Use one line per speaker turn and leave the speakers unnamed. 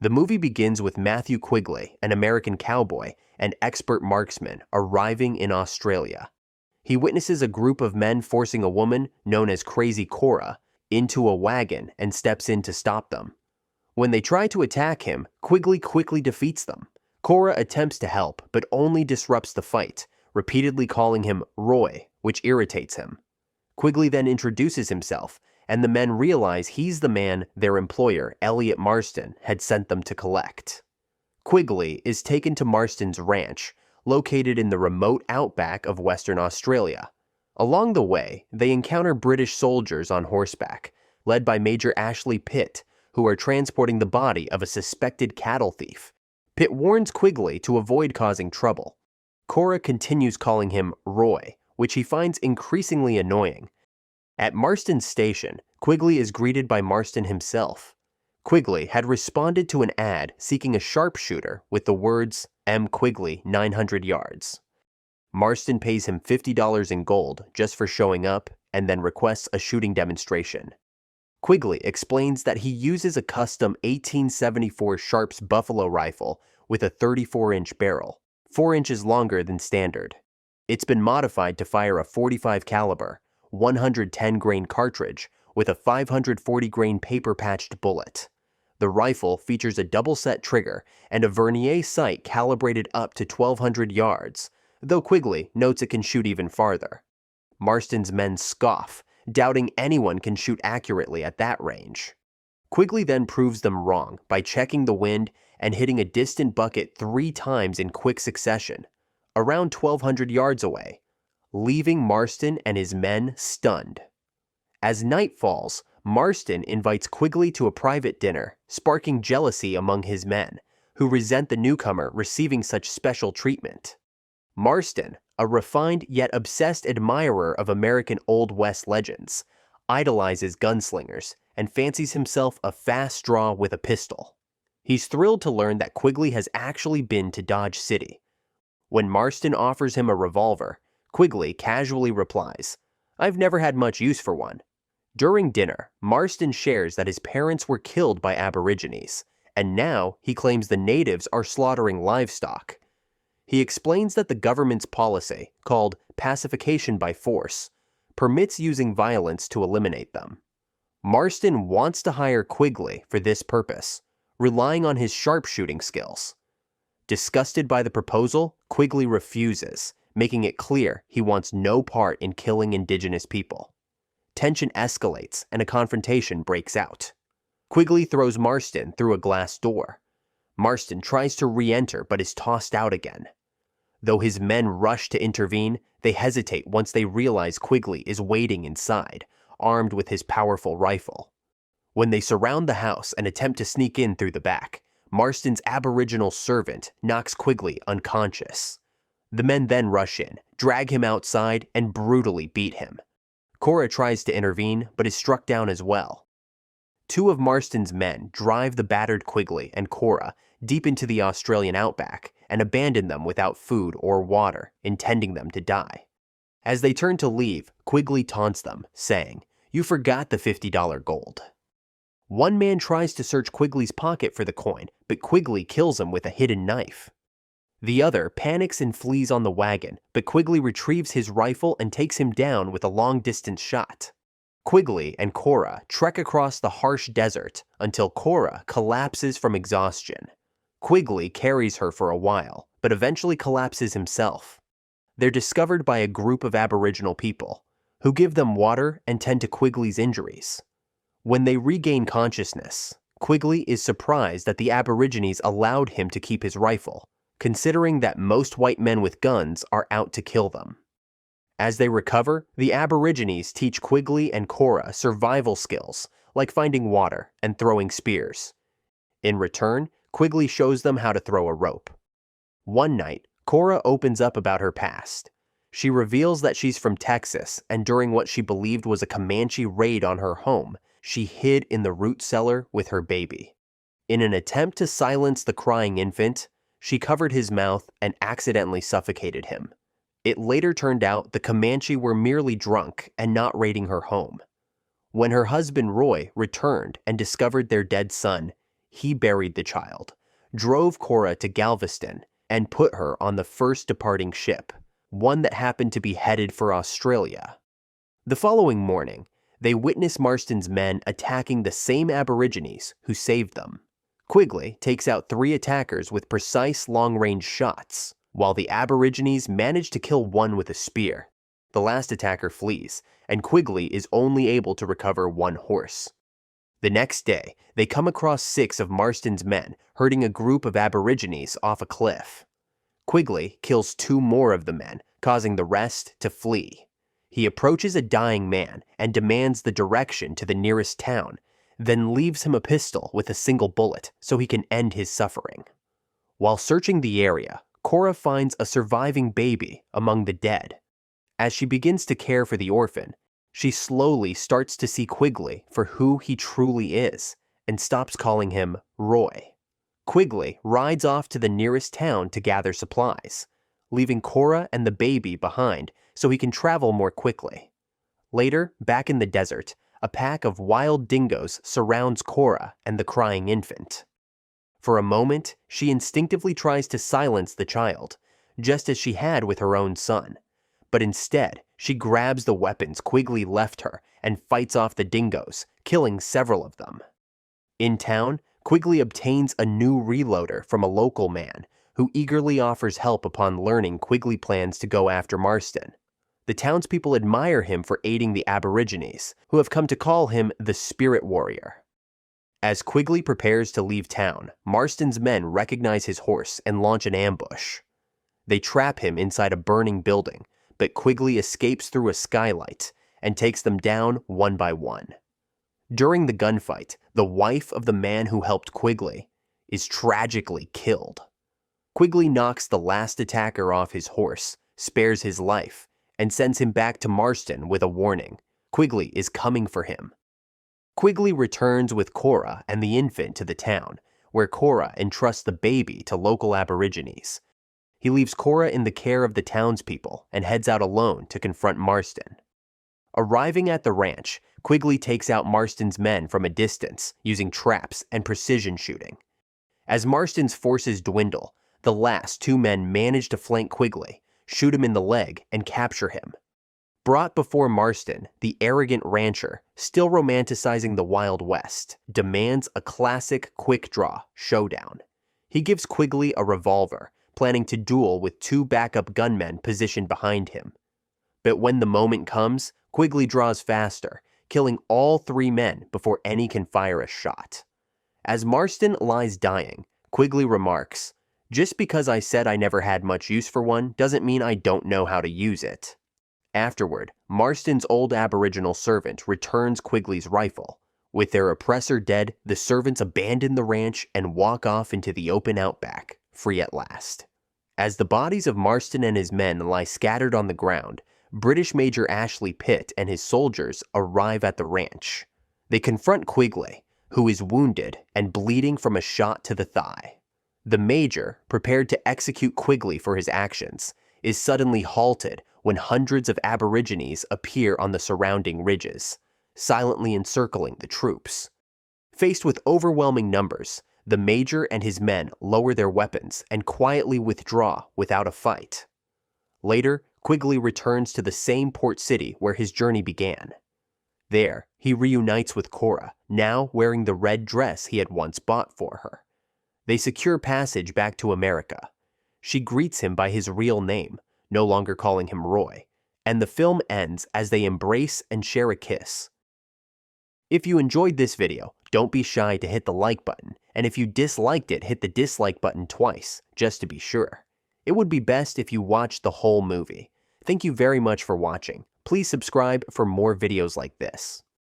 The movie begins with Matthew Quigley, an American cowboy and expert marksman, arriving in Australia. He witnesses a group of men forcing a woman, known as Crazy Cora, into a wagon and steps in to stop them. When they try to attack him, Quigley quickly defeats them. Cora attempts to help, but only disrupts the fight, repeatedly calling him Roy, which irritates him. Quigley then introduces himself, and the men realize he's the man their employer, Elliott Marston, had sent them to collect. Quigley is taken to Marston's ranch, located in the remote outback of Western Australia. Along the way, they encounter British soldiers on horseback, led by Major Ashley-Pitt, who are transporting the body of a suspected cattle thief. Pitt warns Quigley to avoid causing trouble. Cora continues calling him Roy, which he finds increasingly annoying. At Marston's station, Quigley is greeted by Marston himself. Quigley had responded to an ad seeking a sharpshooter with the words, M. Quigley, 900 yards. Marston pays him $50 in gold just for showing up and then requests a shooting demonstration. Quigley explains that he uses a custom 1874 Sharps buffalo rifle with a 34-inch barrel, 4 inches longer than standard. It's been modified to fire a .45 caliber, 110-grain cartridge with a 540-grain paper-patched bullet. The rifle features a double-set trigger and a vernier sight calibrated up to 1,200 yards, though Quigley notes it can shoot even farther. Marston's men scoff, doubting anyone can shoot accurately at that range. Quigley then proves them wrong by checking the wind and hitting a distant bucket 3 times in quick succession, around 1,200 yards away, leaving Marston and his men stunned. As night falls, Marston invites Quigley to a private dinner, sparking jealousy among his men, who resent the newcomer receiving such special treatment. Marston, a refined yet obsessed admirer of American Old West legends, idolizes gunslingers and fancies himself a fast draw with a pistol. He's thrilled to learn that Quigley has actually been to Dodge City. When Marston offers him a revolver, Quigley casually replies, "I've never had much use for one." During dinner, Marston shares that his parents were killed by Aborigines, and now he claims the natives are slaughtering livestock. He explains that the government's policy, called pacification by force, permits using violence to eliminate them. Marston wants to hire Quigley for this purpose, relying on his sharpshooting skills. Disgusted by the proposal, Quigley refuses, making it clear he wants no part in killing indigenous people. Tension escalates and a confrontation breaks out. Quigley throws Marston through a glass door. Marston tries to re-enter but is tossed out again. Though his men rush to intervene, they hesitate once they realize Quigley is waiting inside, armed with his powerful rifle. When they surround the house and attempt to sneak in through the back, Marston's Aboriginal servant knocks Quigley unconscious. The men then rush in, drag him outside, and brutally beat him. Cora tries to intervene, but is struck down as well. 2 of Marston's men drive the battered Quigley and Cora deep into the Australian outback and abandon them without food or water, intending them to die. As they turn to leave, Quigley taunts them, saying, "You forgot the $50 gold." One man tries to search Quigley's pocket for the coin, but Quigley kills him with a hidden knife. The other panics and flees on the wagon, but Quigley retrieves his rifle and takes him down with a long-distance shot. Quigley and Cora trek across the harsh desert until Cora collapses from exhaustion. Quigley carries her for a while, but eventually collapses himself. They're discovered by a group of Aboriginal people, who give them water and tend to Quigley's injuries. When they regain consciousness, Quigley is surprised that the Aborigines allowed him to keep his rifle, considering that most white men with guns are out to kill them. As they recover, the Aborigines teach Quigley and Cora survival skills, like finding water and throwing spears. In return, Quigley shows them how to throw a rope. One night, Cora opens up about her past. She reveals that she's from Texas, and during what she believed was a Comanche raid on her home, she hid in the root cellar with her baby. In an attempt to silence the crying infant, she covered his mouth and accidentally suffocated him. It later turned out the Comanche were merely drunk and not raiding her home. When her husband Roy returned and discovered their dead son, he buried the child, drove Cora to Galveston, and put her on the first departing ship, one that happened to be headed for Australia. The following morning, they witness Marston's men attacking the same Aborigines who saved them. Quigley takes out 3 attackers with precise long-range shots, while the Aborigines manage to kill one with a spear. The last attacker flees, and Quigley is only able to recover 1 horse. The next day, they come across 6 of Marston's men herding a group of Aborigines off a cliff. Quigley kills 2 more of the men, causing the rest to flee. He approaches a dying man and demands the direction to the nearest town, then leaves him a pistol with a single bullet so he can end his suffering. While searching the area, Cora finds a surviving baby among the dead. As she begins to care for the orphan, she slowly starts to see Quigley for who he truly is and stops calling him Roy. Quigley rides off to the nearest town to gather supplies, leaving Cora and the baby behind so he can travel more quickly. Later, back in the desert, a pack of wild dingoes surrounds Cora and the crying infant. For a moment, she instinctively tries to silence the child, just as she had with her own son. But instead, she grabs the weapons Quigley left her and fights off the dingoes, killing several of them. In town, Quigley obtains a new reloader from a local man, who eagerly offers help upon learning Quigley plans to go after Marston. The townspeople admire him for aiding the Aborigines, who have come to call him the Spirit Warrior. As Quigley prepares to leave town, Marston's men recognize his horse and launch an ambush. They trap him inside a burning building, but Quigley escapes through a skylight and takes them down one by one. During the gunfight, the wife of the man who helped Quigley is tragically killed. Quigley knocks the last attacker off his horse, spares his life, and sends him back to Marston with a warning. Quigley is coming for him. Quigley returns with Cora and the infant to the town, where Cora entrusts the baby to local Aborigines. He leaves Cora in the care of the townspeople and heads out alone to confront Marston. Arriving at the ranch, Quigley takes out Marston's men from a distance using traps and precision shooting. As Marston's forces dwindle, the last 2 men manage to flank Quigley, shoot him in the leg, and capture him. Brought before Marston, the arrogant rancher, still romanticizing the Wild West, demands a classic quick-draw showdown. He gives Quigley a revolver, planning to duel with 2 backup gunmen positioned behind him. But when the moment comes, Quigley draws faster, killing all 3 men before any can fire a shot. As Marston lies dying, Quigley remarks, "Just because I said I never had much use for one doesn't mean I don't know how to use it." Afterward, Marston's old Aboriginal servant returns Quigley's rifle. With their oppressor dead, the servants abandon the ranch and walk off into the open outback, free at last. As the bodies of Marston and his men lie scattered on the ground, British Major Ashley-Pitt and his soldiers arrive at the ranch. They confront Quigley, who is wounded and bleeding from a shot to the thigh. The Major, prepared to execute Quigley for his actions, is suddenly halted when hundreds of Aborigines appear on the surrounding ridges, silently encircling the troops. Faced with overwhelming numbers, the Major and his men lower their weapons and quietly withdraw without a fight. Later, Quigley returns to the same port city where his journey began. There, he reunites with Cora, now wearing the red dress he had once bought for her. They secure passage back to America. She greets him by his real name, no longer calling him Roy, and the film ends as they embrace and share a kiss. If you enjoyed this video, don't be shy to hit the like button, and if you disliked it, hit the dislike button twice, just to be sure. It would be best if you watched the whole movie. Thank you very much for watching. Please subscribe for more videos like this.